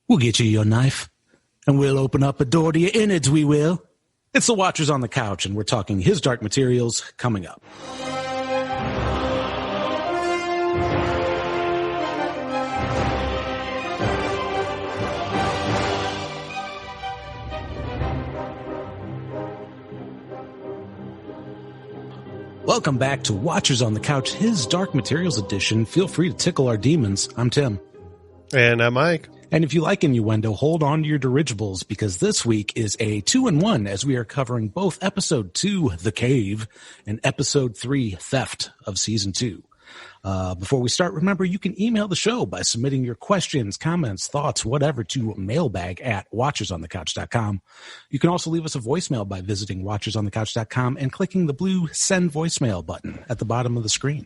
We'll get you your knife, and we'll open up a door to your innards, we will. It's the Watchers on the Couch, and we're talking His Dark Materials coming up. Welcome back to Watchers on the Couch, His Dark Materials edition. Feel free to tickle our demons. I'm Tim. And I'm Mike. And if you like innuendo, hold on to your dirigibles, because this week is a 2-in-1 as we are covering both episode 2, The Cave, and episode 3, Theft of season 2. Before we start, remember you can email the show by submitting your questions, comments, thoughts, whatever to mailbag@watchersonthecouch.com. You can also leave us a voicemail by visiting watchersonthecouch.com and clicking the blue send voicemail button at the bottom of the screen.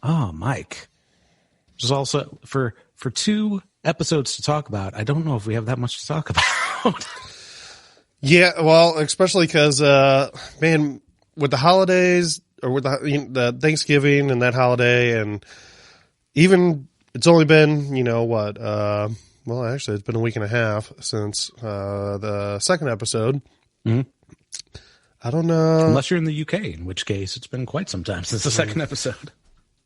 Oh, Mike. There's also, for 2 episodes to talk about, I don't know if we have that much to talk about. Yeah, well, especially because, man, with the holidays, or with the Thanksgiving and that holiday, and even it's only been, well, actually it's been a week and a half since the second episode. Mm-hmm. I don't know. Unless you're in the UK, in which case it's been quite some time since the second episode.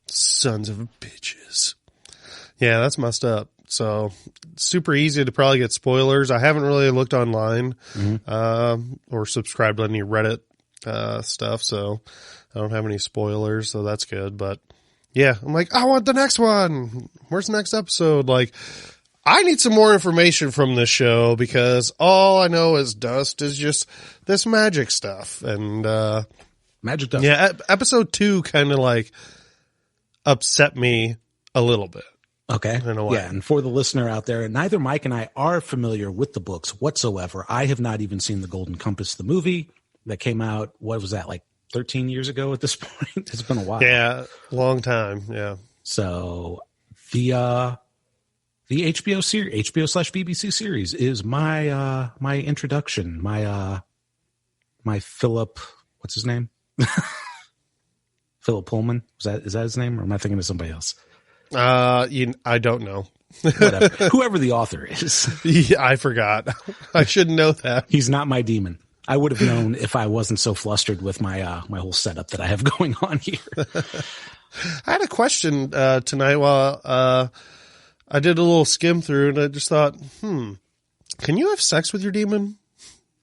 Sons of bitches. Yeah, that's messed up. So super easy to probably get spoilers. I haven't really looked online or subscribed to any Reddit stuff, so I don't have any spoilers, so that's good. But yeah, I'm like, I want the next one. Where's the next episode? Like, I need some more information from this show, because all I know is Dust is just this magic stuff. And magic dust. Yeah, episode 2 kind of like upset me a little bit. Okay. Yeah, and for the listener out there, neither Mike and I are familiar with the books whatsoever. I have not even seen The Golden Compass, the movie that came out, what was that, like 13 years ago at this point? It's been a while. Yeah, long time, yeah. So the HBO/BBC series is my my introduction, my Philip, what's his name? Philip Pullman. Is that his name, or am I thinking of somebody else? I don't know. Whatever. Whoever the author is. Yeah, I forgot. I should know that. He's not my demon. I would have known if I wasn't so flustered with my my whole setup that I have going on here. I had a question tonight while I did a little skim through, and I just thought, can you have sex with your demon?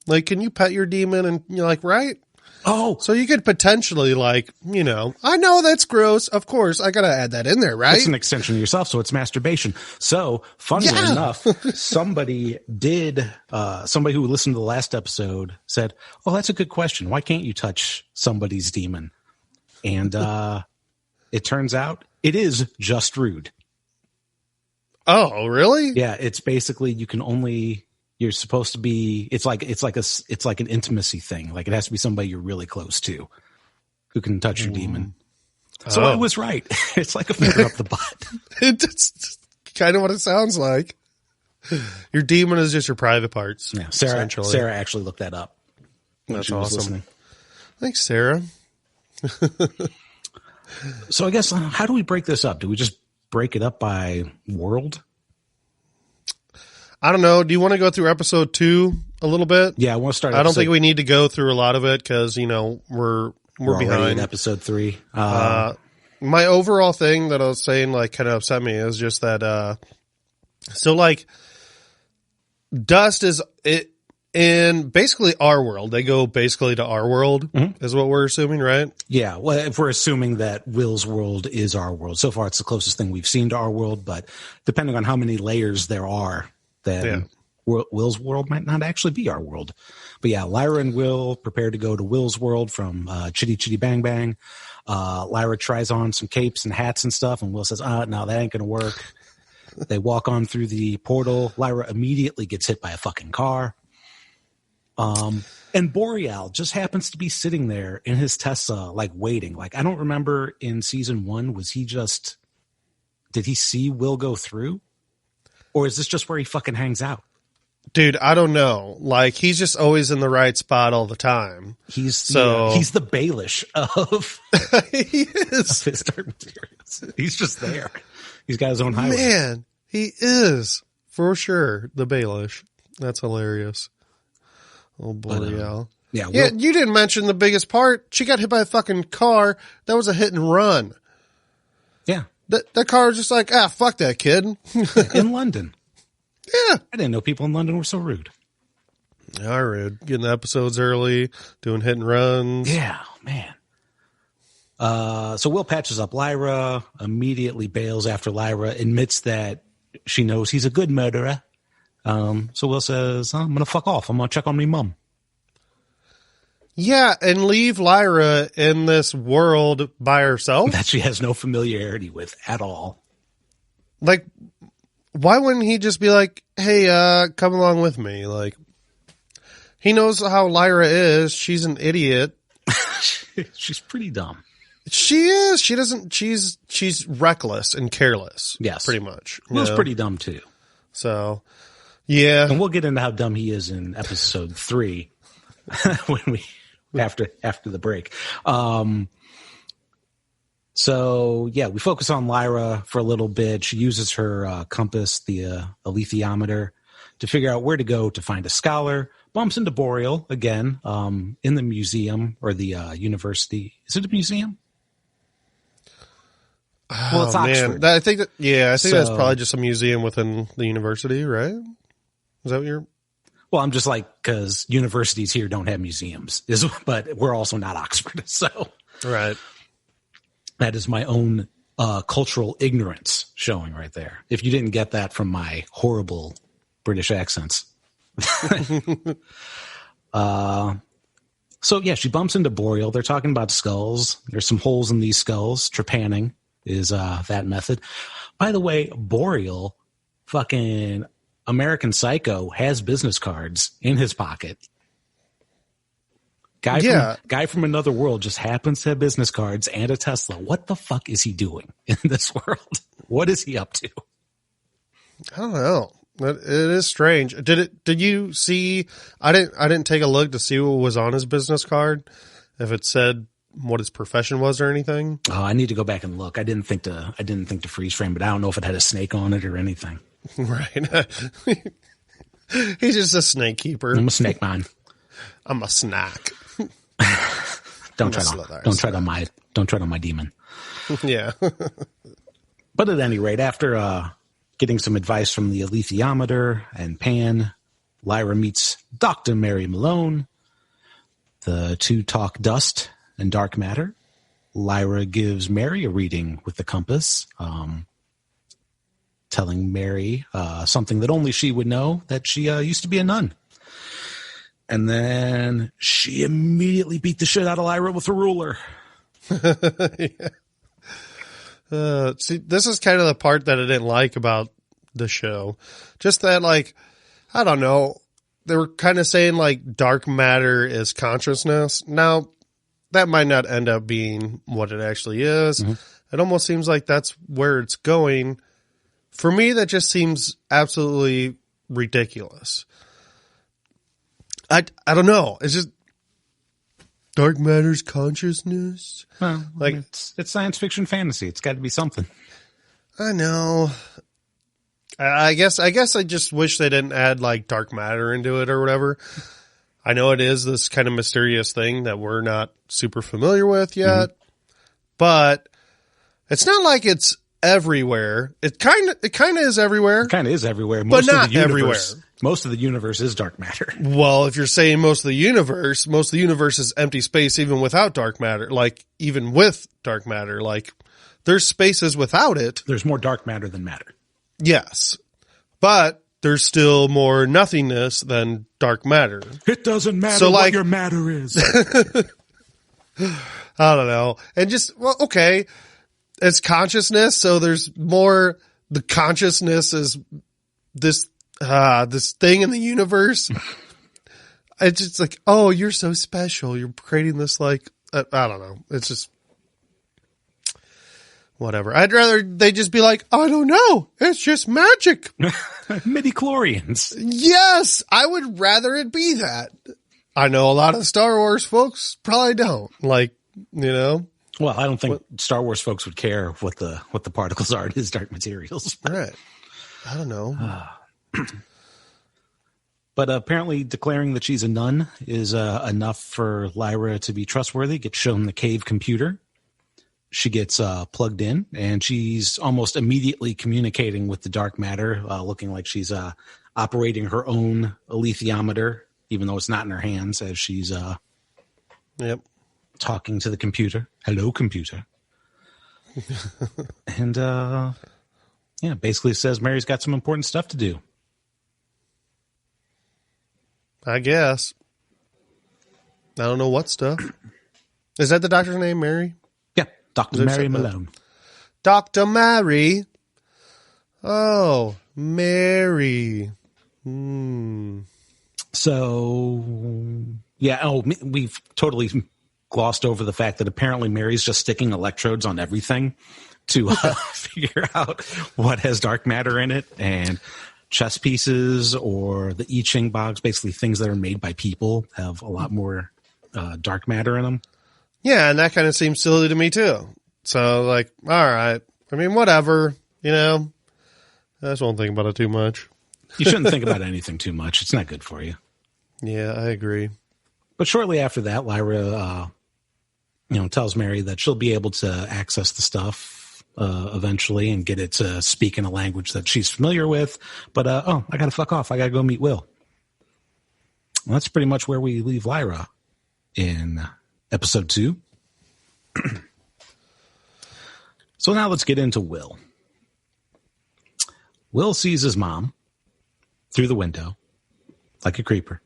Like, can you pet your demon? And you're like, right? Oh, so you could potentially, like, I know that's gross. Of course, I gotta add that in there, right? It's an extension of yourself, so it's masturbation. So, funnily enough, somebody who listened to the last episode said, "Oh, that's a good question. Why can't you touch somebody's demon?" And it turns out it is just rude. Oh, really? Yeah, it's basically you're supposed to be, it's like an intimacy thing. Like, it has to be somebody you're really close to who can touch your demon. So I was right. It's like a finger up the butt. It's kind of what it sounds like. Your demon is just your private parts. Yeah, Sarah actually looked that up. That's awesome. Thanks, Sarah. So I guess, how do we break this up? Do we just break it up by world? I don't know. Do you want to go through episode 2 a little bit? Yeah, I want to start. I don't think we need to go through a lot of it, because we're behind. In episode 3. My overall thing that I was saying, like, kind of upset me is just that. So, like, Dust is it in basically our world. They go basically to our world, is what we're assuming, right? Yeah. Well, if we're assuming that Will's world is our world, so far it's the closest thing we've seen to our world. But depending on how many layers there are, then Will's world might not actually be our world. But yeah, Lyra and Will prepare to go to Will's world from Chitty Chitty Bang Bang. Lyra tries on some capes and hats and stuff, and Will says, no, that ain't going to work. They walk on through the portal. Lyra immediately gets hit by a fucking car. And Boreal just happens to be sitting there in his Tesla, like, waiting. Like, I don't remember in season 1, did he see Will go through? Or is this just where he fucking hangs out? Dude, I don't know. Like, he's just always in the right spot all the time. He's the Baelish of, he is. Of his Dark Materials. He's just there. He's got his own highway. Man, He is, for sure, the Baelish. That's hilarious. Oh, Boreal. Yeah, you didn't mention the biggest part. She got hit by a fucking car. That was a hit and run. Yeah. That car was just like, fuck that kid. In London. Yeah. I didn't know people in London were so rude. Yeah, rude. Getting the episodes early, doing hit and runs. Yeah, man. So Will patches up Lyra, immediately bails after Lyra, admits that she knows he's a good murderer. So Will says, I'm going to fuck off. I'm going to check on me mum. Yeah, and leave Lyra in this world by herself. That she has no familiarity with at all. Like, why wouldn't he just be like, hey, come along with me? Like, he knows how Lyra is. She's an idiot. She's pretty dumb. She is. She's reckless and careless. Yes. Pretty much. Will's pretty dumb too. So, yeah. And we'll get into how dumb he is in episode 3 after the break. So yeah, we focus on Lyra for a little bit. She uses her compass, the alethiometer, to figure out where to go to find a scholar. Bumps into Boreal again in the museum or the university. Is it a museum? Well, it's Oxford. Man. I think that's probably just a museum within the university, right? Is that what you're... Well, I'm just like, because universities here don't have museums, but we're also not Oxford. So right. That is my own cultural ignorance showing right there. If you didn't get that from my horrible British accents. So yeah, she bumps into Boreal. They're talking about skulls. There's some holes in these skulls. Trepanning is that method. By the way, Boreal, fucking American Psycho, has business cards in his pocket. Guy from another world just happens to have business cards and a Tesla. What the fuck is he doing in this world? What is he up to? I don't know. It is strange. Did you see? I didn't take a look to see what was on his business card. If it said what his profession was or anything. Oh, I need to go back and look. I didn't think to freeze frame, but I don't know if it had a snake on it or anything. Right. He's just a snake keeper. I'm a snake man. I'm a snack. Don't tread on my demon. Yeah. But at any rate, after getting some advice from the alethiometer and Pan, Lyra meets Dr. Mary Malone. The two talk dust and dark matter. Lyra gives Mary a reading with the compass, telling Mary something that only she would know, that she used to be a nun. And then she immediately beat the shit out of Lyra with a ruler. Yeah. See, this is kind of the part that I didn't like about the show. Just that, like, I don't know. They were kind of saying, like, dark matter is consciousness. Now, that might not end up being what it actually is. Mm-hmm. It almost seems like that's where it's going. For me, that just seems absolutely ridiculous. I don't know. It's just dark matter's consciousness. Well, like it's science fiction fantasy. It's got to be something. I know. I guess I just wish they didn't add like dark matter into it or whatever. I know it is this kind of mysterious thing that we're not super familiar with yet, but it's not like it's everywhere. It kind of is everywhere. It kind of is everywhere, but not everywhere. Most of the universe is dark matter. Well, if you're saying most of the universe is empty space even without dark matter. Like, even with dark matter, like, there's spaces without it. There's more dark matter than matter. Yes. But there's still more nothingness than dark matter. It doesn't matter what your matter is. I don't know. And just, well, okay. It's consciousness, so there's more, the consciousness is this thing in the universe. It's just like, oh, you're so special. You're creating this, like, I don't know. It's just whatever. I'd rather they just be like, I don't know. It's just magic. Midi-chlorians. Yes. I would rather it be that. I know a lot of Star Wars folks probably don't. Like, you know. Well, I don't think Star Wars folks would care what the particles are in his dark materials. Right. I don't know. But apparently declaring that she's a nun is enough for Lyra to be trustworthy. Gets shown the cave computer. She gets plugged in, and she's almost immediately communicating with the dark matter, looking like she's operating her own alethiometer, even though it's not in her hands, as she's talking to the computer. Hello, computer. And, basically says Mary's got some important stuff to do. I guess. I don't know what stuff. Is that the doctor's name, Mary? Yeah, Dr. Mary Malone. Dr. Mary. Oh, Mary. So, we've totally glossed over the fact that apparently Mary's just sticking electrodes on everything to figure out what has dark matter in it, and chess pieces or the I Ching box, basically things that are made by people, have a lot more dark matter in them. Yeah, and that kind of seems silly to me too. So, like, all right. I mean, whatever, I just won't think about it too much. You shouldn't think about anything too much. It's not good for you. Yeah, I agree. But shortly after that, Lyra, tells Mary that she'll be able to access the stuff eventually and get it to speak in a language that she's familiar with. But, I got to fuck off. I got to go meet Will. Well, that's pretty much where we leave Lyra in episode 2. So now let's get into Will. Will sees his mom through the window like a creeper.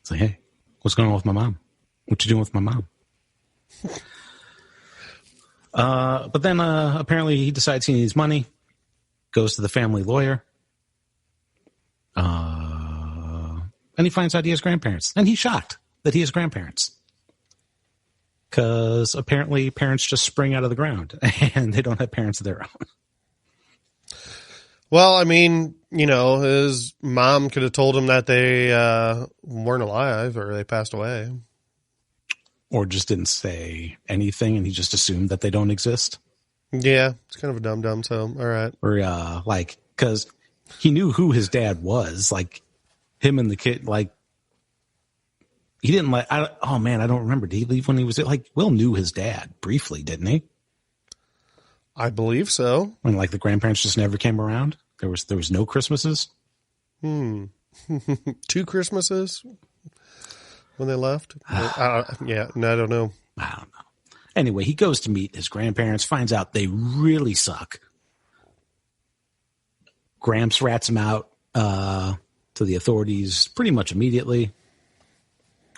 It's like, hey, what's going on with my mom? What you doing with my mom? But then apparently he decides he needs money, goes to the family lawyer, and he finds out he has grandparents. And he's shocked that he has grandparents. Because apparently parents just spring out of the ground and they don't have parents of their own. Well, I mean, his mom could have told him that they weren't alive or they passed away. Or just didn't say anything and he just assumed that they don't exist. Yeah, it's kind of a dum-dum, so all right. Or because he knew who his dad was, like him and the kid, like he didn't I don't remember. Did he leave when he was Will knew his dad briefly, didn't he? I believe so. When the grandparents just never came around. There was no Christmases. 2 Christmases when they left. I don't know. I don't know. Anyway, he goes to meet his grandparents, finds out they really suck. Gramps rats him out to the authorities pretty much immediately.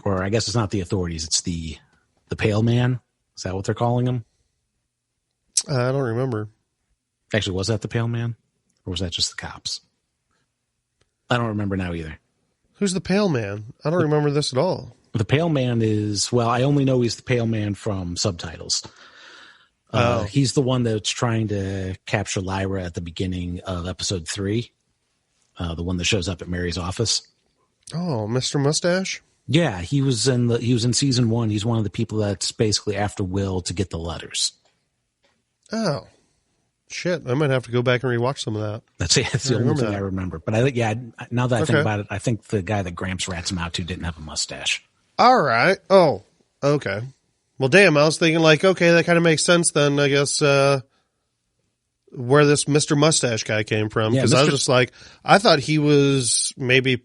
Or I guess it's not the authorities, it's the Pale Man. Is that what they're calling him? I don't remember. Actually, was that the Pale Man? Or was that just the cops? I don't remember now either. Who's the Pale Man? I don't remember this at all. The Pale Man is, I only know he's the Pale Man from subtitles. He's the one that's trying to capture Lyra at the beginning of episode 3. The one that shows up at Mary's office. Oh, Mr. Mustache? Yeah, he was in season 1. He's one of the people that's basically after Will to get the letters. Oh, shit. I might have to go back and rewatch some of that. That's the only thing I remember. But now that I think about it, I think the guy that Gramps rats him out to didn't have a mustache. All right. Oh, okay. Well, damn, I was thinking okay, that kind of makes sense then, I guess, where this Mr. Mustache guy came from. Because I was just I thought he was maybe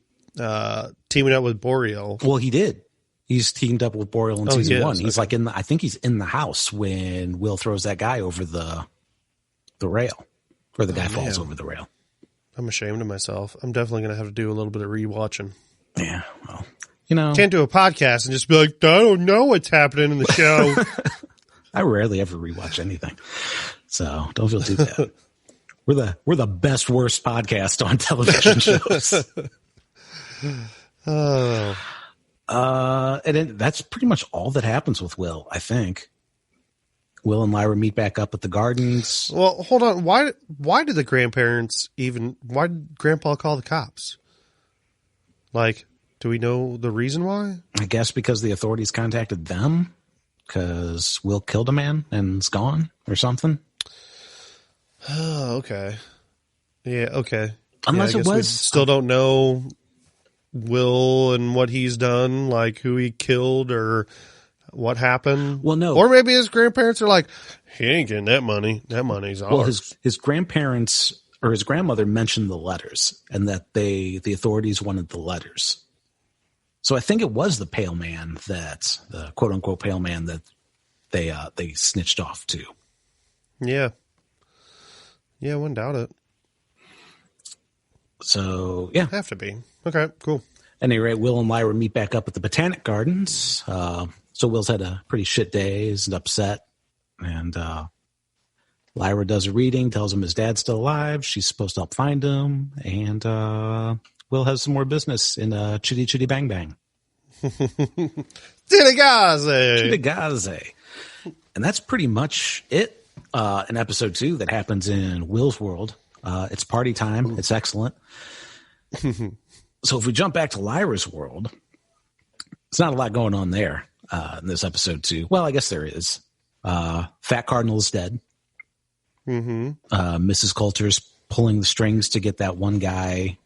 teaming up with Boreal. Well, he did. He's teamed up with Boreal in season 1. He's okay. I think he's in the house when Will throws that guy over the rail, or the guy falls over the rail. I'm ashamed of myself. I'm definitely going to have to do a little bit of rewatching. Yeah, well, can't do a podcast and just be like, I don't know what's happening in the show. I rarely ever rewatch anything, so don't feel too bad. We're the best worst podcast on television shows. Oh. And that's pretty much all that happens with Will, I think. Will and Lyra meet back up at the gardens. Well, hold on. Why did the grandparents why did Grandpa call the cops? Do we know the reason why? I guess because the authorities contacted them because Will killed a man and is gone or something. Oh, okay. Yeah, okay. Unless I it guess we was still don't know Will and what he's done, like who he killed or what happened. Well, no. Or maybe his grandparents are like, he ain't getting that money. That money's ours. Well, his grandparents or his grandmother mentioned the letters and that the authorities wanted the letters. So I think it was the pale man the quote unquote pale man that they snitched off to. Yeah. Yeah, I wouldn't doubt it. So, yeah. Have to be. Okay, cool. At any rate, Will and Lyra meet back up at the Botanic Gardens. So Will's had a pretty shit day, is upset. And Lyra does a reading, tells him his dad's still alive. She's supposed to help find him. And Will has some more business in Chitty Chitty Bang Bang. Chitty. And that's pretty much it in episode 2 that happens in Will's world. It's party time. It's excellent. So if we jump back to Lyra's world, there's not a lot going on there in this episode 2. Well, I guess there is. Fat Cardinal is dead. Mm-hmm. Mrs. Coulter's pulling the strings to get that one guy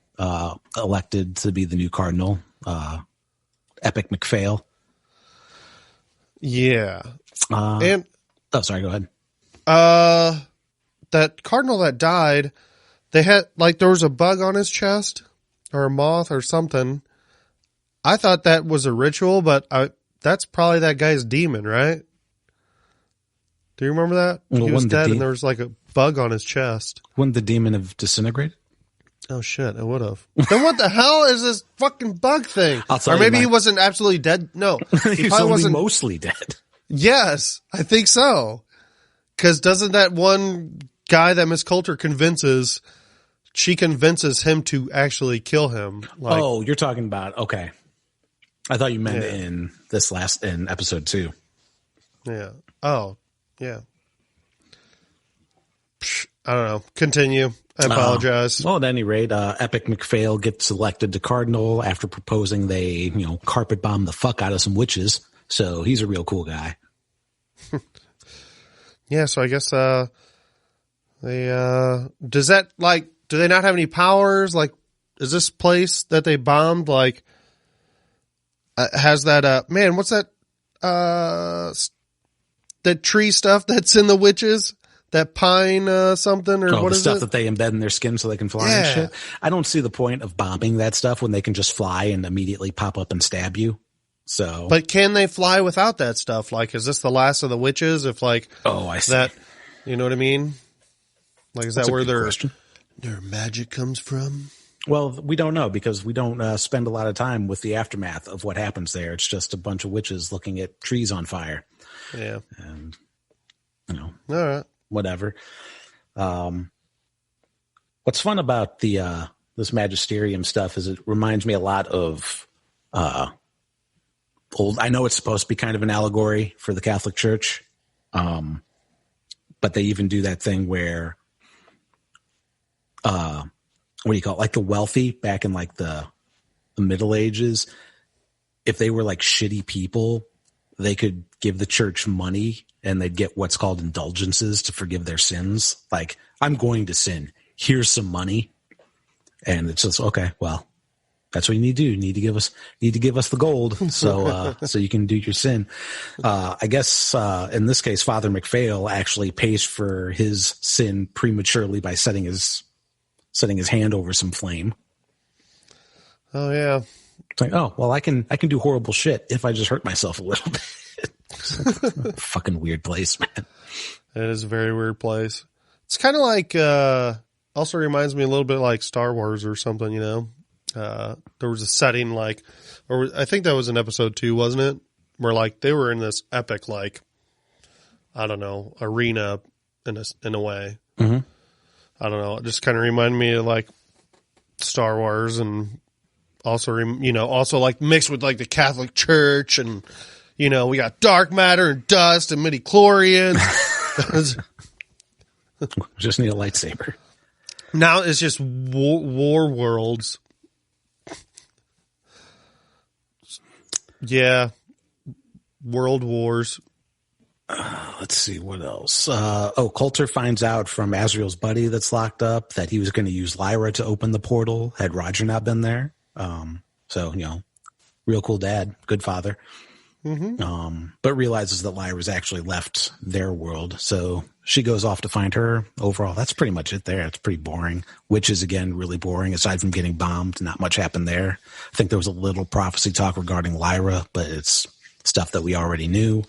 elected to be the new cardinal, Epic McPhail. Yeah. Sorry, go ahead. That cardinal that died, they had, like, there was a bug on his chest or a moth or something. I thought that was a ritual, but that's probably that guy's demon, right? Do you remember that? Well, he was dead and there was like a bug on his chest. Wouldn't the demon have disintegrated? Oh shit, it would have. Then what the hell is this fucking bug thing? Or maybe he wasn't absolutely dead. No. He was only mostly dead. Yes, I think so. Because doesn't that one guy that Miss Coulter convinces him to actually kill him? Like, oh, you're talking about, okay. I thought you meant in episode 2. Yeah. Oh, yeah. I don't know. Continue. I apologize. Well, at any rate, Epic McPhail gets elected to cardinal after proposing they, carpet bomb the fuck out of some witches. So he's a real cool guy. Yeah, so I guess does that, like, do they not have any powers? Like, is this place that they bombed, like, has that, man, what's that, that tree stuff that's in the witches? That pine something, or what is it? Stuff that they embed in their skin so they can fly and shit? I don't see the point of bombing that stuff when they can just fly and immediately pop up and stab you. So, but can they fly without that stuff? Like, is this the last of the witches? If, like, I see. That, you know what I mean? Like, is that where their magic comes from? Well, we don't know because we don't spend a lot of time with the aftermath of what happens there. It's just a bunch of witches looking at trees on fire. Yeah. And, all right. Whatever. What's fun about this magisterium stuff is it reminds me a lot of old. I know it's supposed to be kind of an allegory for the Catholic Church, but they even do that thing where, what do you call it? Like the wealthy back in like the Middle Ages, if they were like shitty people, they could give the church money and they'd get what's called indulgences to forgive their sins. Like, I'm going to sin. Here's some money. And it's just, okay, well, that's what you need to do. You need to give us the gold. So, so you can do your sin. I guess, in this case, Father McPhail actually pays for his sin prematurely by setting his hand over some flame. Oh yeah. It's like, oh, well, I can do horrible shit if I just hurt myself a little bit. Fucking weird place, man. It is a very weird place. It's kind of like, also reminds me a little bit like Star Wars or something, you know? There was a setting like, or I think that was in episode 2, wasn't it? Where like they were in this epic, like, I don't know, arena in a way. Mm-hmm. I don't know. It just kind of reminded me of like Star Wars and also, also like mixed with like the Catholic Church and, we got dark matter and dust and midichlorians. Just need a lightsaber. Now it's just war worlds. Yeah. World wars. let's see what else. Coulter finds out from Azrael's buddy that's locked up that he was going to use Lyra to open the portal had Roger not been there. So, real cool dad, good father. Mm-hmm. But realizes that Lyra's actually left their world. So she goes off to find her. Overall, that's pretty much it there. It's pretty boring. Witches, again, really boring. Aside from getting bombed, not much happened there. I think there was a little prophecy talk regarding Lyra, but it's stuff that we already knew.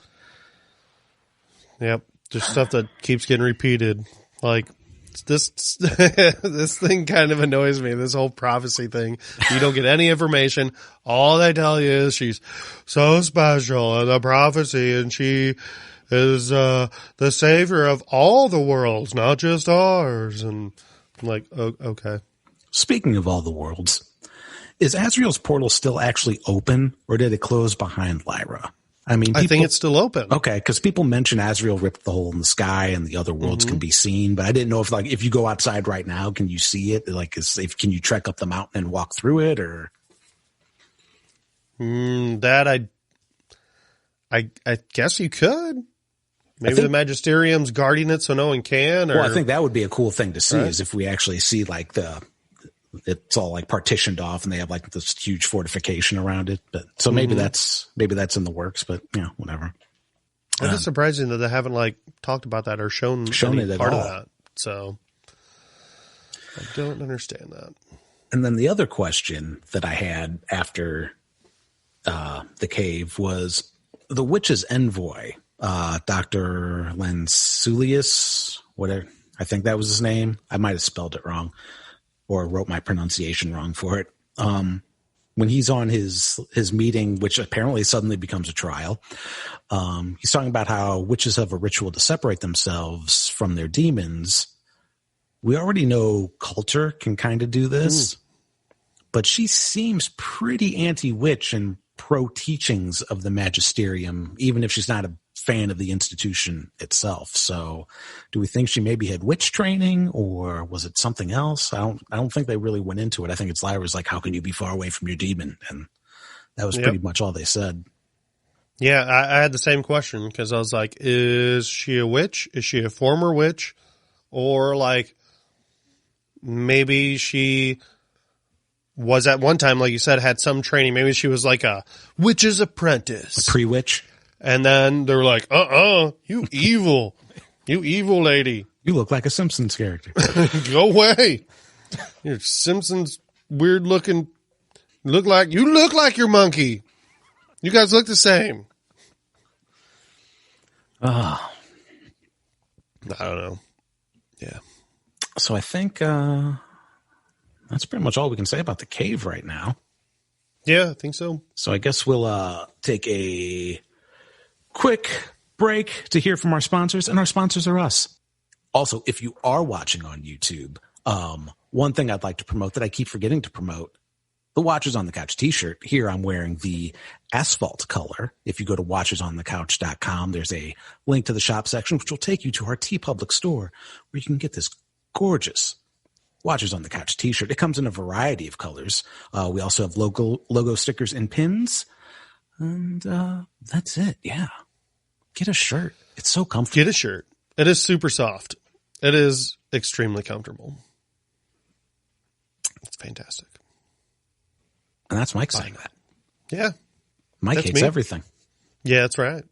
Yep. Just stuff that keeps getting repeated. Like, this thing kind of annoys me, this whole prophecy thing. You don't get any information. All they tell you is she's so special and the prophecy, and she is the savior of all the worlds, not just ours. And I'm like, okay. Speaking of all the worlds, is Azrael's portal still actually open, or did it close behind Lyra? I mean, I think it's still open. Okay, because people mention Azrael ripped the hole in the sky and the other worlds can be seen, but I didn't know if you go outside right now, can you see it? Can you trek up the mountain and walk through it, or? That I guess you could. Maybe the Magisterium's guarding it so no one can. Or, well, I think that would be a cool thing to see, is if we actually see it's all like partitioned off and they have like this huge fortification around it. But so maybe that's in the works, but whatever. It's just surprising that they haven't like talked about that or shown it at part all. of that. So I don't understand that. And then the other question that I had after the cave was the witch's envoy, Dr. Lansulius, whatever. I think that was his name. I might have spelled it wrong or wrote my pronunciation wrong for it. When he's on his meeting, which apparently suddenly becomes a trial, he's talking about how witches have a ritual to separate themselves from their demons. We already know Coulter can kind of do this, but she seems pretty anti-witch and pro-teachings of the Magisterium, even if she's not a fan of the institution itself. So do we think she maybe had witch training, or was it something else? I don't think they really went into it. I think it's Lyra's like, how can you be far away from your demon? And that was pretty much all they said. Yeah, I had the same question because I was like, is she a witch? Is she a former witch? Or like maybe she was at one time, like you said, had some training. Maybe she was like a witch's apprentice. A pre-witch? And then they were like, you evil. You evil lady. You look like a Simpsons character. Go away. You're Simpsons weird looking. You look like your monkey. You guys look the same. I don't know. Yeah. So I think that's pretty much all we can say about the cave right now. Yeah, I think so. So I guess we'll take a quick break to hear from our sponsors, and our sponsors are us. Also, if you are watching on YouTube, one thing I'd like to promote that I keep forgetting to promote, the Watchers on the Couch t-shirt. Here I'm wearing the asphalt color. If you go to watchersonthecouch.com, there's a link to the shop section, which will take you to our TeePublic store, where you can get this gorgeous Watchers on the Couch t-shirt. It comes in a variety of colors. We also have logo stickers and pins. And that's it. Yeah. Get a shirt. It's so comfortable. Get a shirt. It is super soft. It is extremely comfortable. It's fantastic. And that's Mike saying that. Yeah. Mike hates everything. Yeah, that's right.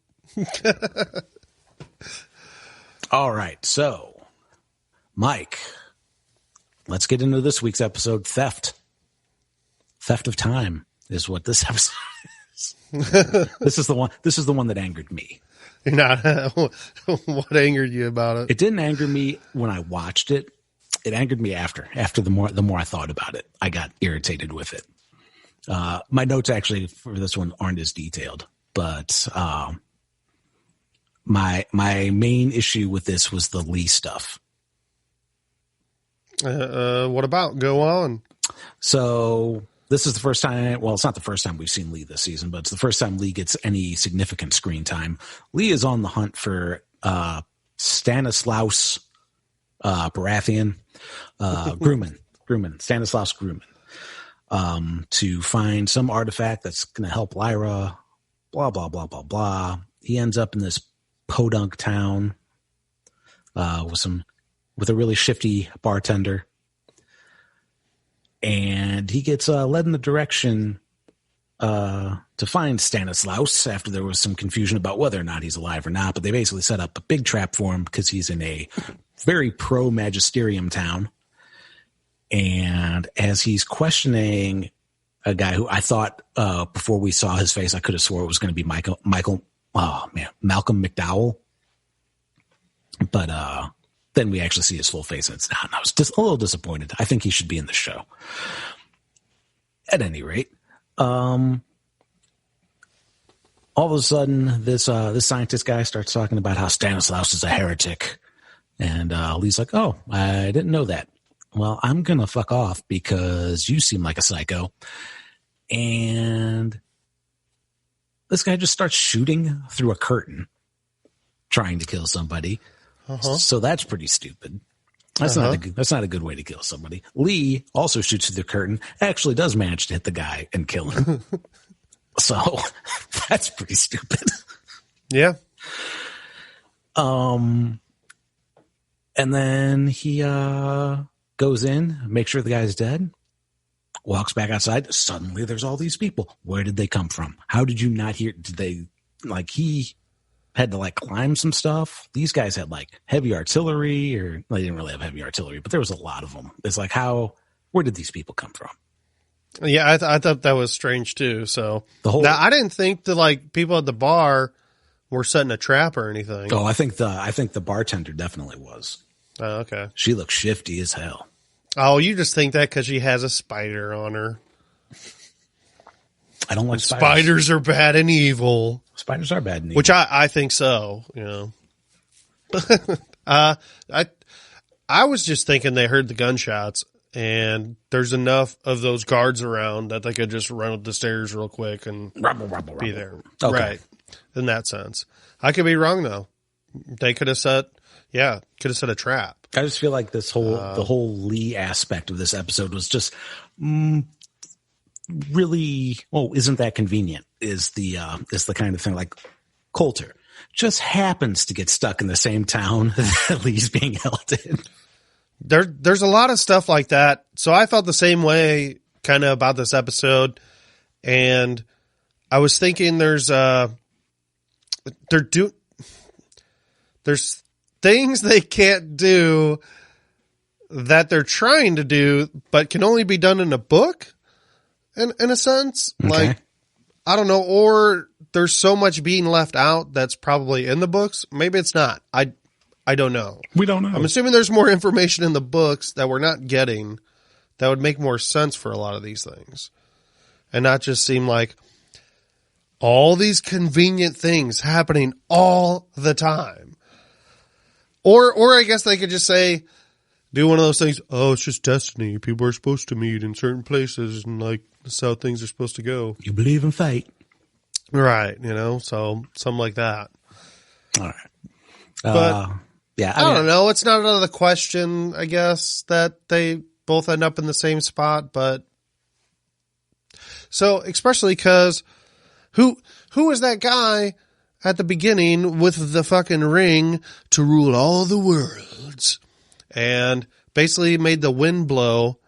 All right. So, Mike, let's get into this week's episode, Theft. Theft of time is what this episode is. This is the one that angered me. You're not. What angered you about it? It didn't anger me when I watched it. It angered me after the more I thought about it. I got irritated with it. My notes actually for this one aren't as detailed, but my main issue with this was the Lee stuff. What about? Go on. So this is the first time, well, it's not the first time we've seen Lee this season, but it's the first time Lee gets any significant screen time. Lee is on the hunt for Stanislaus Baratheon, Stanislaus Grumman, to find some artifact that's going to help Lyra, blah, blah, blah, blah, blah. He ends up in this podunk town with a really shifty bartender. And he gets led in the direction to find Stanislaus after there was some confusion about whether or not he's alive or not. But they basically set up a big trap for him because he's in a very pro-magisterium town. And as he's questioning a guy who I thought before we saw his face, I could have swore it was going to be Malcolm McDowell. But then we actually see his full face and it's not. And I was just a little disappointed. I think he should be in the show. At any rate, all of a sudden, this scientist guy starts talking about how Stanislaus is a heretic. And Lee's like, oh, I didn't know that. Well, I'm going to fuck off because you seem like a psycho. And this guy just starts shooting through a curtain, trying to kill somebody. Uh-huh. So that's pretty stupid. That's not a good way to kill somebody. Lee also shoots through the curtain, actually does manage to hit the guy and kill him. So that's pretty stupid. Yeah. And then he goes in, makes sure the guy's dead, walks back outside. Suddenly there's all these people. Where did they come from? How did you not hear? Did they, like, he had to like climb some stuff? These guys had like heavy artillery, or they didn't really have heavy artillery, but there was a lot of them. It's like, where did these people come from? Yeah, I thought that was strange too. So now I didn't think the like people at the bar were setting a trap or anything. Oh, I think the bartender definitely was. Oh, okay. She looks shifty as hell. Oh, you just think that because she has a spider on her. I don't like spiders. Spiders are bad and evil. Spiders are bad and evil. Which I think so, you know. I was just thinking they heard the gunshots and there's enough of those guards around that they could just run up the stairs real quick and be there. Okay. Right. In that sense. I could be wrong though. They could have set a trap. I just feel like the whole Lee aspect of this episode was just really, isn't that convenient? Is the kind of thing like Coulter just happens to get stuck in the same town that Lee's being held in. There's a lot of stuff like that. So I felt the same way kind of about this episode, and I was thinking there's things they can't do that they're trying to do, but can only be done in a book, in a sense. Okay. Like, I don't know, or there's so much being left out that's probably in the books. Maybe it's not. I don't know. We don't know. I'm assuming there's more information in the books that we're not getting that would make more sense for a lot of these things. And not just seem like all these convenient things happening all the time. Or I guess they could just say, do one of those things. Oh, it's just destiny. People are supposed to meet in certain places, and like that's how things are supposed to go. You believe in fate, right? You know, so something like that. All right, but yeah, I don't know. It's not out of the question, I guess, that they both end up in the same spot. But so, especially because who is that guy at the beginning with the fucking ring to rule all the worlds, and basically made the wind blow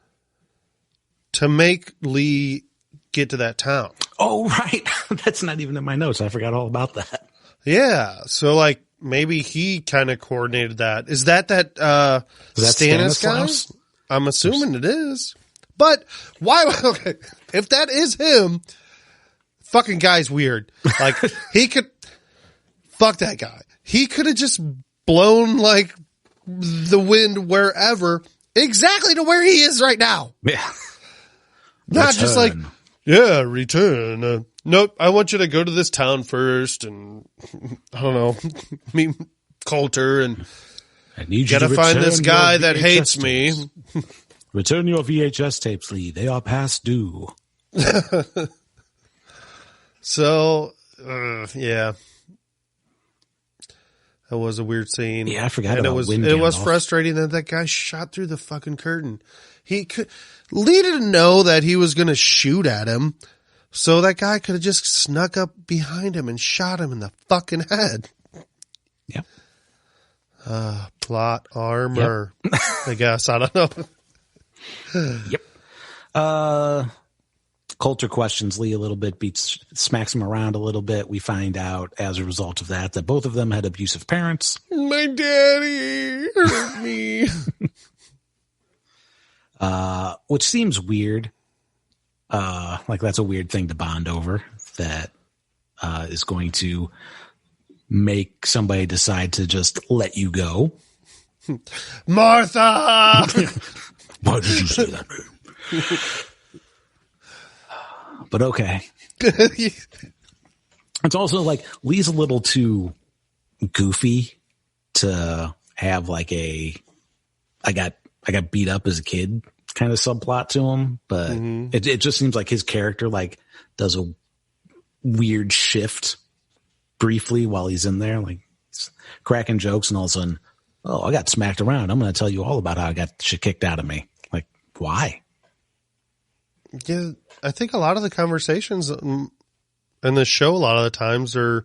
to make Lee get to that town? Oh, right. That's not even in my notes. I forgot all about that. Yeah. So like maybe he kind of coordinated that. Is that Stannis guy? I'm assuming it is. But why? Okay, if that is him, fucking guy's weird. Like he could, fuck that guy. He could have just blown like the wind wherever, exactly to where he is right now. Yeah. Not return. Just like, yeah, return. Nope, I want you to go to this town first and, I don't know, meet Coulter and I need you gotta to find this guy that hates me. Return your VHS tapes, Lee. They are past due. So, yeah. That was a weird scene. Yeah, I forgot about it. It was frustrating that guy shot through the fucking curtain. Lee didn't know that he was going to shoot at him, so that guy could have just snuck up behind him and shot him in the fucking head. Yep. Plot armor. Yep. I guess. I don't know. Yep. Coulter questions Lee a little bit, smacks him around a little bit. We find out as a result of that both of them had abusive parents. My daddy hurt me. Which seems weird. Like that's a weird thing to bond over that is going to make somebody decide to just let you go. Martha! Why did you say that name? But okay. It's also like Lee's a little too goofy to have like I got beat up as a kid kind of subplot to him, but it just seems like his character like does a weird shift briefly while he's in there, like cracking jokes, and all of a sudden, oh, I got smacked around. I'm going to tell you all about how I got shit kicked out of me. Like, why? Yeah, I think a lot of the conversations in this show, a lot of the times they're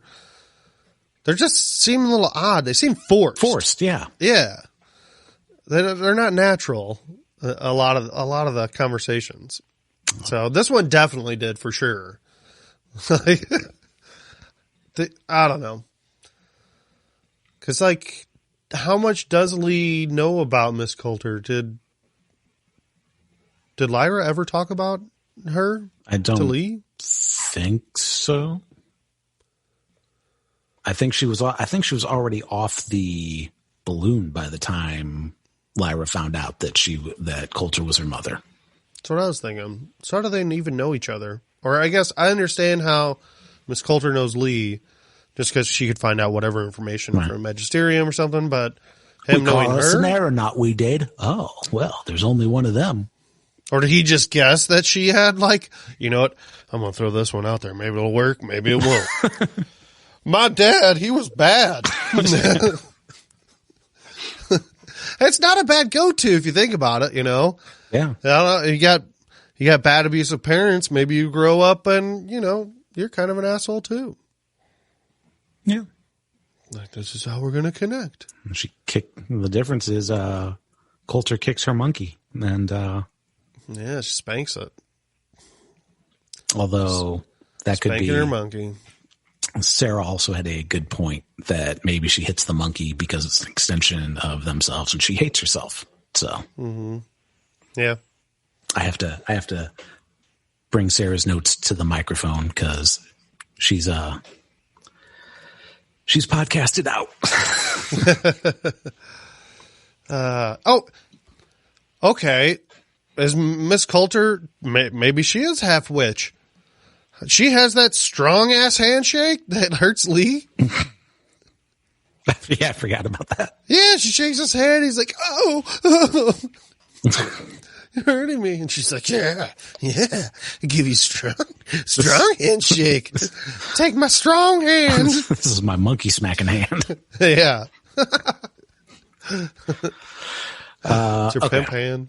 just seem a little odd. They seem forced. Forced, yeah, yeah. They're not natural. A lot of the conversations. So this one definitely did for sure. I don't know, because like, how much does Lee know about Miss Coulter? Did Lyra ever talk about her? I don't to Lee? think so. I think she was already off the balloon by the time Lyra found out that Coulter was her mother. That's what I was thinking. So how do they even know each other? Or I guess I understand how Miss Coulter knows Lee, just because she could find out whatever information from Magisterium or something. But him knowing her, an aeronaut, we did. Oh well, there's only one of them. Or did he just guess that she had, like, you know what? I'm going to throw this one out there. Maybe it'll work. Maybe it won't. My dad, he was bad. It's not a bad go-to if you think about it, you know? Yeah. You got bad abusive parents. Maybe you grow up and, you know, you're kind of an asshole too. Yeah. Like, this is how we're going to connect. The difference is Coulter kicks her monkey and yeah, she spanks it. Although that could be spanking her monkey. Sarah also had a good point that maybe she hits the monkey because it's an extension of themselves and she hates herself. So yeah, I have to bring Sarah's notes to the microphone because she's podcasted out. Okay. Is Miss Coulter, maybe she is half witch. She has that strong ass handshake that hurts Lee. Yeah, I forgot about that. Yeah, she shakes his hand. He's like, oh, you're hurting me. And she's like, yeah, I give you strong handshake. Take my strong hand. This is my monkey smacking hand. Yeah. It's your pimp hand.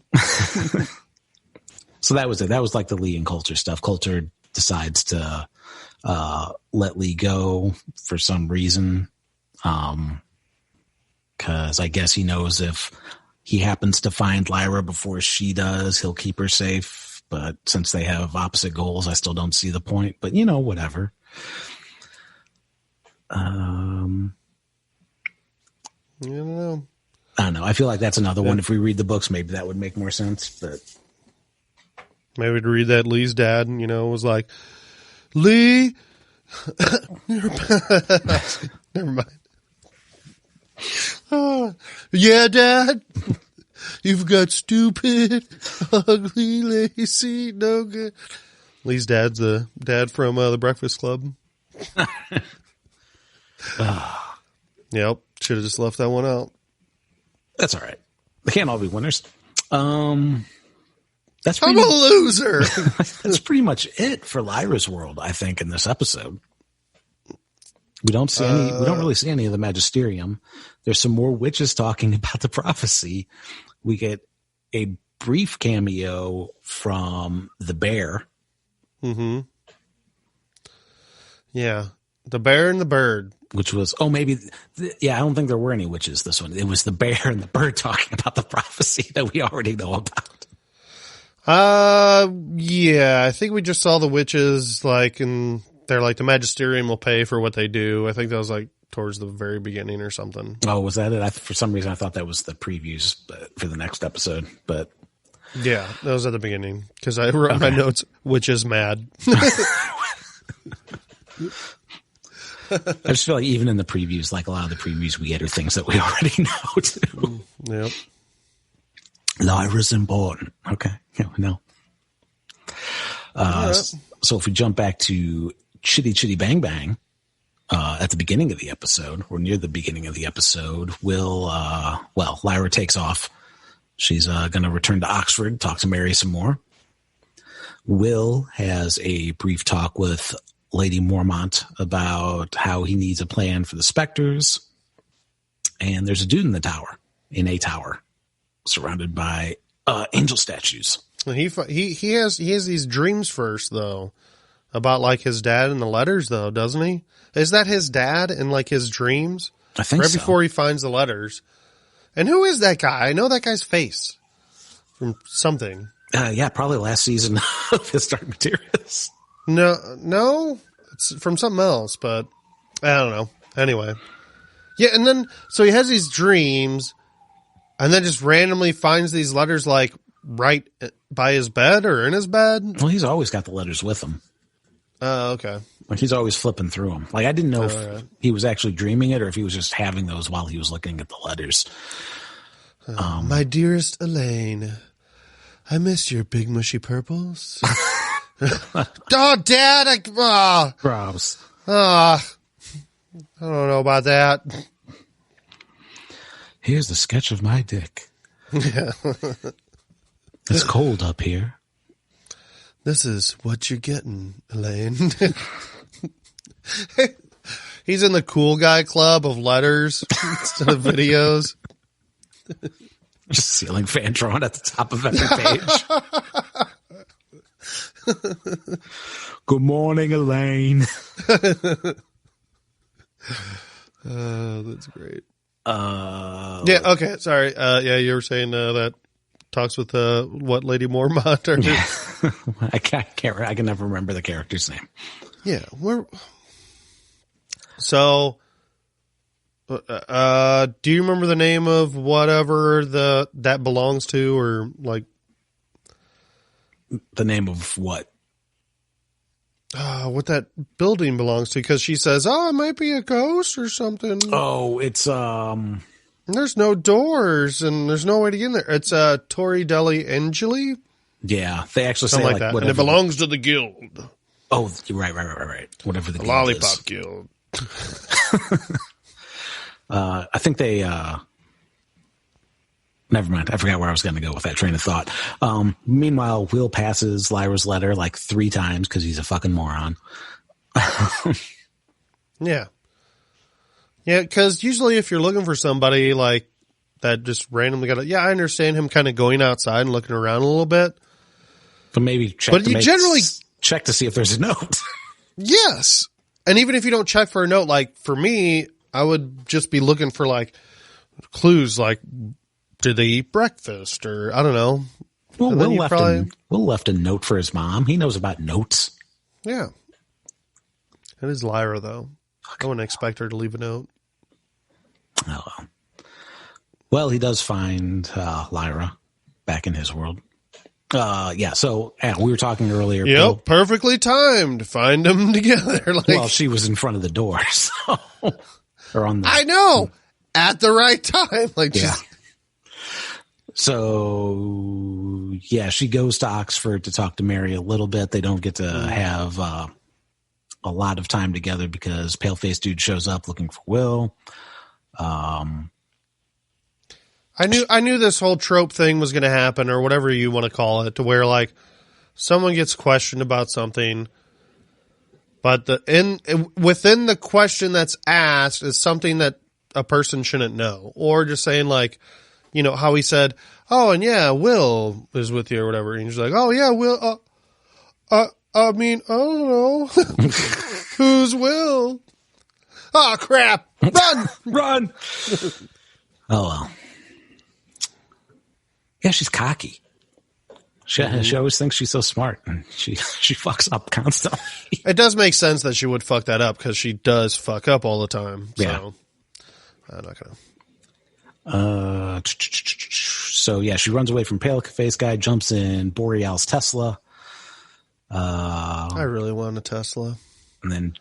So that was it. That was like the Lee and Coulter stuff. Coulter decides to let Lee go for some reason. Because I guess he knows if he happens to find Lyra before she does, he'll keep her safe. But since they have opposite goals, I still don't see the point. But, you know, whatever. I don't know. I don't know. I feel like that's another one. If we read the books, maybe that would make more sense. But maybe to read that Lee's dad, you know, was like, Lee, never mind. Yeah, Dad, you've got stupid, ugly, lazy, no good. Lee's dad's the dad from the Breakfast Club. Yep, should have just left that one out. That's all right. They can't all be winners. I'm a loser. That's pretty much it for Lyra's world, I think, in this episode. We don't see any. We don't really see any of the Magisterium. There's some more witches talking about the prophecy. We get a brief cameo from the bear. Mm-hmm. Yeah, the bear and the bird. which was, I don't think there were any witches this one. It was the bear and the bird talking about the prophecy that we already know about. Yeah, I think we just saw the witches, and they're like, the magisterium will pay for what they do. I think that was towards the very beginning or something. Oh, was that it? For some reason, I thought that was the previews for the next episode, but. Yeah, that was at the beginning because I wrote my notes, witches mad. I just feel like even in the previews, a lot of the previews we get are things that we already know too. Yep. Lyra's important. Okay. Yeah, we know. So if we jump back to Chitty Chitty Bang Bang, at the beginning of the episode, or near the beginning of the episode, Lyra takes off. She's going to return to Oxford, talk to Mary some more. Will has a brief talk with Lady Mormont about how he needs a plan for the specters. And there's a dude in a tower, surrounded by angel statues. He has these dreams first, though, about his dad and the letters, though, doesn't he? Is that his dad in his dreams? I think so. Right before he finds the letters. And who is that guy? I know that guy's face from something. Yeah, probably last season of His Dark Materials. No, it's from something else, but I don't know. Anyway. Yeah, and then, so he has these dreams, and then just randomly finds these letters, right by his bed or in his bed. Well, he's always got the letters with him. Oh, okay. He's always flipping through them. I didn't know if he was actually dreaming it or if he was just having those while he was looking at the letters. My dearest Elaine, I missed your big mushy purples. Oh, Dad! Probs. I don't know about that. Here's the sketch of my dick. Yeah. It's cold up here. This is what you're getting, Elaine. He's in the cool guy club of letters instead of videos. Just ceiling fan drawn at the top of every page. Good morning, Elaine. That's great. Yeah, okay, sorry. Yeah, you were saying that talks with what, Lady Mormont? Or I can never remember the character's name. Yeah, so do you remember the name of whatever that belongs to, or the name of what? What that building belongs to? Because she says, "Oh, it might be a ghost or something." Oh, it's There's no doors and there's no way to get in there. It's Torri degli Angeli. Yeah, they actually something say like that, and it belongs to the guild. Oh, right. Whatever the guild Lollipop is. Guild. I think they. Never mind. I forgot where I was going to go with that train of thought. Meanwhile, Will passes Lyra's letter 3 times because he's a fucking moron. Yeah. Yeah, because usually if you're looking for somebody that just randomly got I understand him kind of going outside and looking around a little bit. But maybe check to see if there's a note. Yes. And even if you don't check for a note, for me, I would just be looking for clues did they eat breakfast, or I don't know. Well, Will left a note for his mom. He knows about notes. Yeah. It is Lyra, though. I wouldn't expect her to leave a note. Oh, well, he does find Lyra back in his world. Yeah, so we were talking earlier. Yep, Bill, perfectly timed. Find them together. Well, she was in front of the door. So, I know! At the right time. Yeah. So, yeah, she goes to Oxford to talk to Mary a little bit. They don't get to have a lot of time together because Pale-Faced Dude shows up looking for Will. I knew this whole trope thing was going to happen, or whatever you want to call it, to where someone gets questioned about something, but within the question that's asked is something that a person shouldn't know, or just saying how he said, "Oh, and yeah, Will is with you," or whatever, and he's like, "Oh yeah, Will. I mean, I don't know, who's Will?" Oh, crap. Run. Run. Oh, well. Yeah, she's cocky. She always thinks she's so smart, and she fucks up constantly. It does make sense that she would fuck that up because she does fuck up all the time. So Yeah. I'm not going to. So yeah, she runs away from Pale Face Guy, jumps in Boreal's Tesla. I really want a Tesla. And then,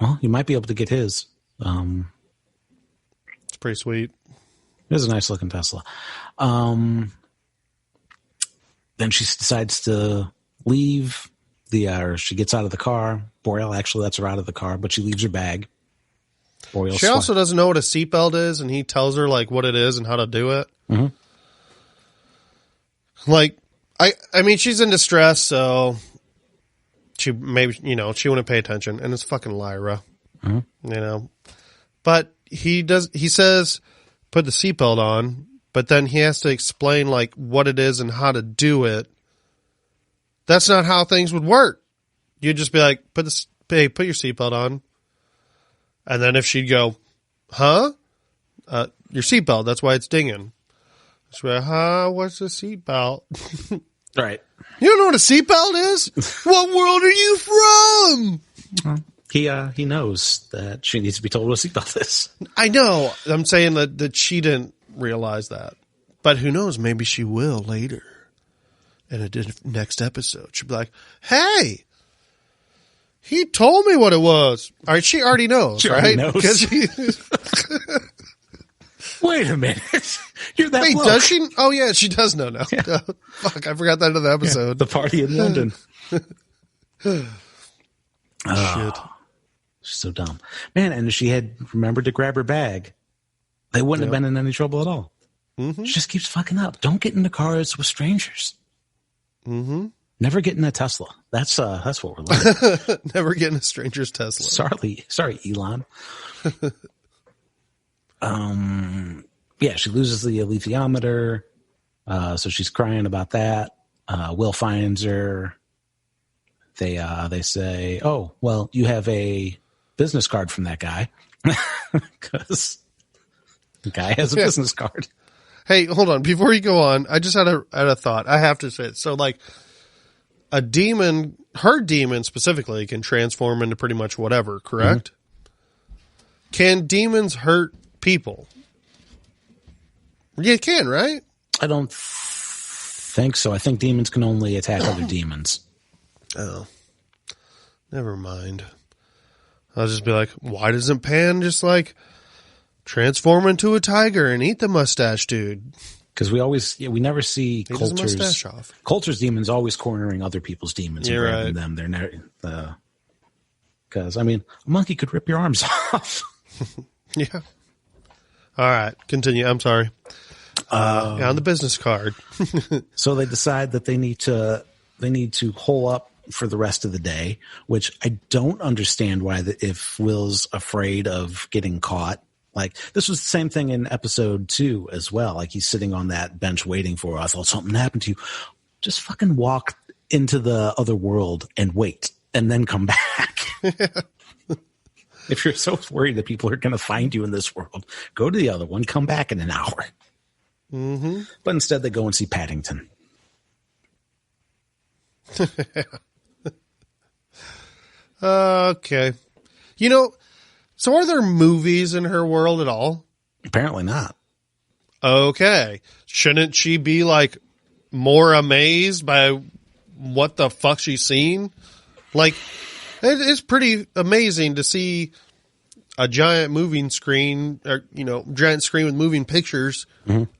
well, you might be able to get his. It's pretty sweet. It is a nice looking Tesla. Then she decides to leave or she gets out of the car. Boreal actually lets her out of the car, but she leaves her bag. Boreal She also doesn't know what a seatbelt is, and he tells her like what it is and how to do it. Mm-hmm. Like, I mean, she's in distress, so she maybe, she wouldn't pay attention, and it's fucking Lyra, But he says, put the seatbelt on, but then he has to explain like what it is and how to do it. That's not how things would work. You'd just be like, put your seatbelt on. And then if she'd go, huh? Your seatbelt, that's why it's dinging. She'd be like, huh? What's a seatbelt? Right. You don't know what a seatbelt is? What world are you from? He knows that she needs to be told what a seatbelt is. I know. I'm saying that she didn't realize that. But who knows? Maybe she will later. In a next episode. She'll be like, hey, he told me what it was. All right, she already knows, she right? Already knows. Wait a minute. You're that bloke. Does she? Oh, yeah, she does know now. Yeah. Fuck, I forgot that end of the episode. Yeah, the party in London. Shit. She's so dumb. Man, and if she had remembered to grab her bag, they wouldn't have been in any trouble at all. Mm-hmm. She just keeps fucking up. Don't get into cars with strangers. Mm-hmm. Never get in a Tesla. That's what we're learning. Never get in a stranger's Tesla. Sorry, Elon. Yeah, she loses the alethiometer. So she's crying about that. Will finds her. They say, oh, well, you have a business card from that guy. Because the guy has a business card. Hey, hold on. Before you go on, I just had a thought. I have to say it. So, like, a demon, her demon specifically, can transform into pretty much whatever, correct? Mm-hmm. Can demons hurt people? Yeah, it can, right? I don't think so. I think demons can only attack other demons. Oh. Never mind. I'll just be like, why doesn't Pan just, like, transform into a tiger and eat the mustache dude? Because we never see Coulter's. Mustache off. Coulter's demons always cornering other people's demons and grabbing them. They're never. Because a monkey could rip your arms off. Yeah. All right, continue. I'm sorry. On the business card. So they decide that they need to hole up for the rest of the day, which I don't understand why. If Will's afraid of getting caught. Like, this was the same thing in episode 2 as well. Like, he's sitting on that bench waiting for her. I thought something happened to you. Just fucking walk into the other world and wait, and then come back. If you're so worried that people are going to find you in this world, go to the other one, come back in an hour. Mm-hmm. But instead they go and see Paddington. Okay. So are there movies in her world at all? Apparently not. Okay. Shouldn't she be like more amazed by what the fuck she's seen? Like, it's pretty amazing to see a giant moving screen, or, giant screen with moving pictures,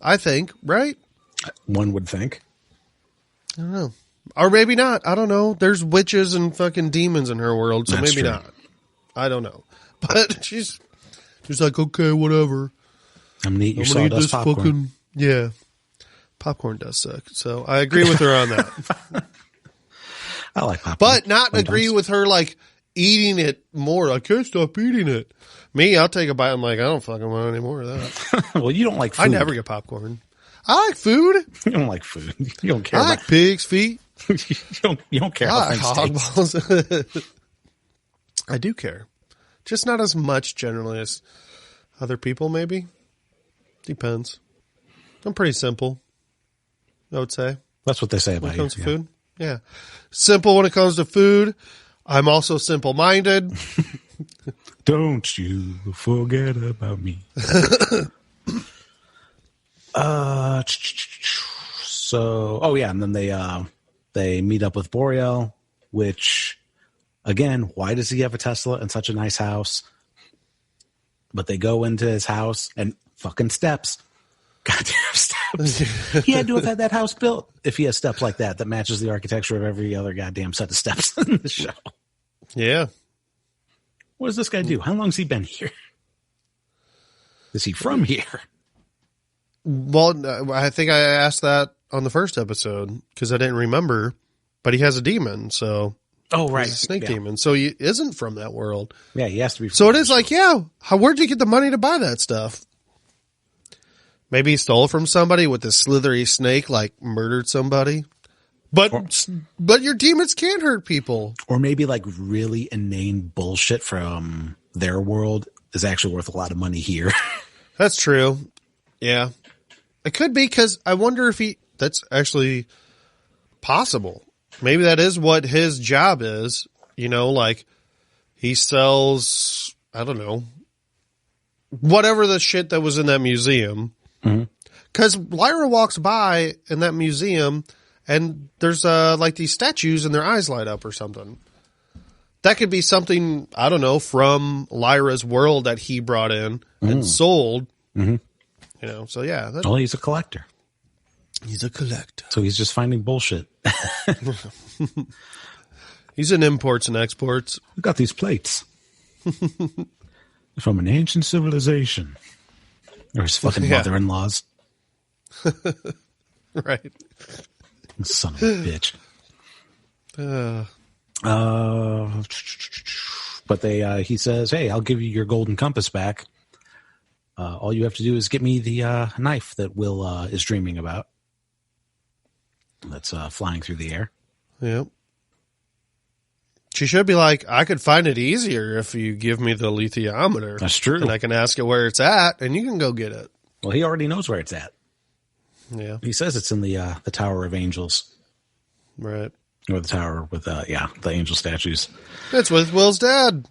I think, right? One would think. I don't know. Or maybe not. I don't know. There's witches and fucking demons in her world, so That's maybe true. not. I don't know. But she's like, okay, whatever. I'm going to eat your sawdust popcorn. Yeah. Popcorn does suck. So I agree with her on that. I like popcorn. But not agree with her, like, eating it more. I can't stop eating it. Me, I'll take a bite. I'm like, I don't fucking want any more of that. Well, you don't like food. I never get popcorn. I like food. You don't like food. You don't care. I like pig's feet. you don't care. I like how hog things taste. balls. I do care. Just not as much generally as other people, maybe. Depends. I'm pretty simple, I would say. That's what they say about when it comes you. to food. Yeah. Simple when it comes to food. I'm also simple-minded. Don't you forget about me. And then they meet up with Boreal, which, again, why does he have a Tesla and such a nice house? But they go into his house and fucking steps. Goddamn steps. He had to have had that house built if he has steps like that matches the architecture of every other goddamn set of steps in the show. Yeah. What does this guy do? How long has he been here? Is he from here? Well, I think I asked that on the first episode because I didn't remember, but he has a demon, so. Oh, right. He's a snake demon, so he isn't from that world. Yeah, he has to be. So it is like, where'd you get the money to buy that stuff? Maybe he stole from somebody with a slithery snake, like murdered somebody. But your demons can't hurt people. Or maybe like really inane bullshit from their world is actually worth a lot of money here. That's true. Yeah. It could be because I wonder if that's actually possible. Maybe that is what his job is. You know, like he sells, I don't know, whatever the shit that was in that museum. Because Lyra walks by in that museum and there's like these statues and their eyes light up or something. That could be something, I don't know, from Lyra's world that he brought in and sold. You know, so yeah. Well, he's a collector. He's a collector. So he's just finding bullshit. He's in imports and exports. We got these plates from an ancient civilization. Or his fucking mother-in-law's. Right. Son of a bitch. But he says, hey, I'll give you your golden compass back. All you have to do is get me the knife that Will is dreaming about. That's flying through the air. Yep. She should be like, I could find it easier if you give me the lithiometer. That's true. And I can ask it where it's at, and you can go get it. Well, he already knows where it's at. Yeah. He says it's in the Tower of Angels. Right. Or the tower with, the angel statues. It's with Will's dad.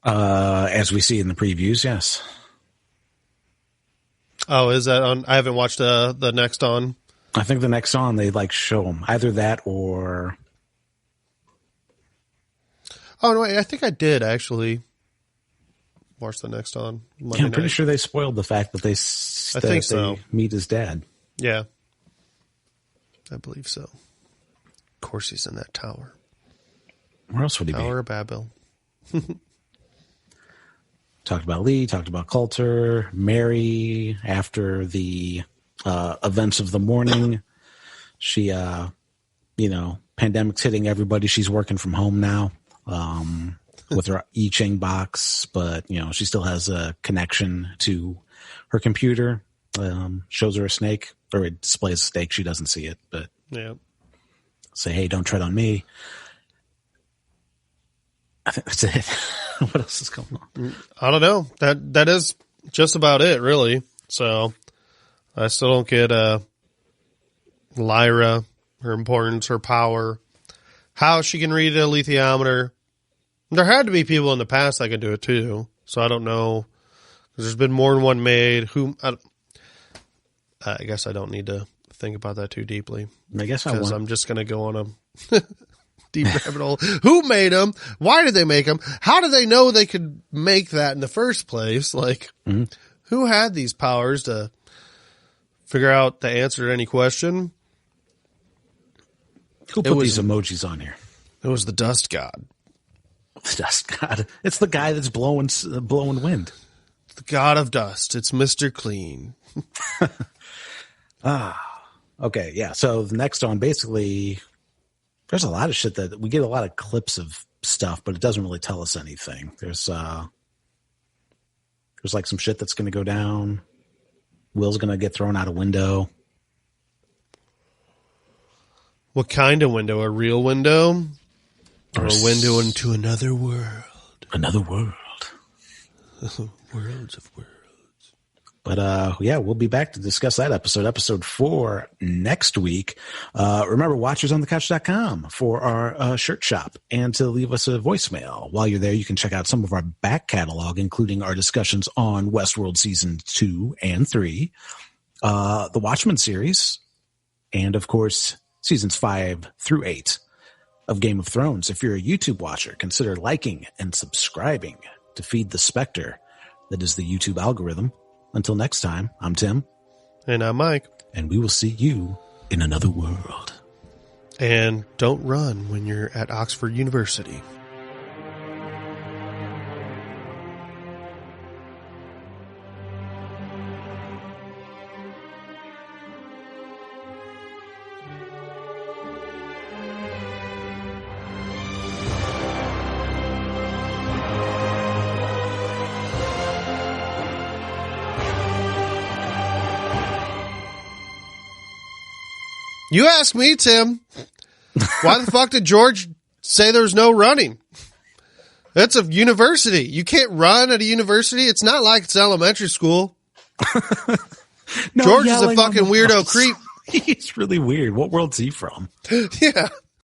As we see in the previews, yes. Oh, is that on? I haven't watched the next on. I think the next on, they show him. Either that or... Oh, no, wait, I think I did actually watch the next on Monday Yeah, I'm pretty night. sure they spoiled the fact that they think so. meet his dad. Yeah. I believe so. Of course he's in that tower. Where else would he Tower be? of Babel. Talked about Lee, talked about Coulter, Mary, after the events of the morning. She, pandemic's hitting everybody. She's working from home now. With her I Ching box, but she still has a connection to her computer. Shows her a snake, or it displays a snake. She doesn't see it, but say, hey, don't tread on me. I think that's it. What else is going on? I don't know. That is just about it, really. So I still don't get Lyra, her importance, her power, how she can read a lithiometer. There had to be people in the past that could do it too. So I don't know, because there's been more than one made. I guess I don't need to think about that too deeply. I guess because I'm just going to go on a deep rabbit hole. Who made them? Why did they make them? How did they know they could make that in the first place? Who had these powers to figure out the answer to any question? Who put these emojis on here? It was the dust god. The dust god. It's the guy that's blowing wind. The god of dust. It's Mr. Clean. Okay, yeah. So the next on, basically, there's a lot of shit that we get a lot of clips of stuff, but it doesn't really tell us anything. There's some shit that's going to go down. Will's going to get thrown out a window. What kind of window? A real window? Or a window into another world? Another world. Worlds of worlds. But yeah, we'll be back to discuss that episode 4 next week. Remember, watchersonthecouch.com for our shirt shop and to leave us a voicemail. While you're there, you can check out some of our back catalog, including our discussions on Westworld Season 2 and 3, the Watchmen series, and, of course, Seasons 5 through 8 of Game of Thrones. If you're a YouTube watcher, consider liking and subscribing to feed the specter that is the YouTube algorithm. Until next time, I'm Tim. And I'm Mike. And we will see you in another world. And don't run when you're at Oxford University. You ask me, Tim. Why the fuck did George say there's no running? That's a university. You can't run at a university. It's not like it's elementary school. No, George is a fucking weirdo creep. He's really weird. What world's he from? Yeah.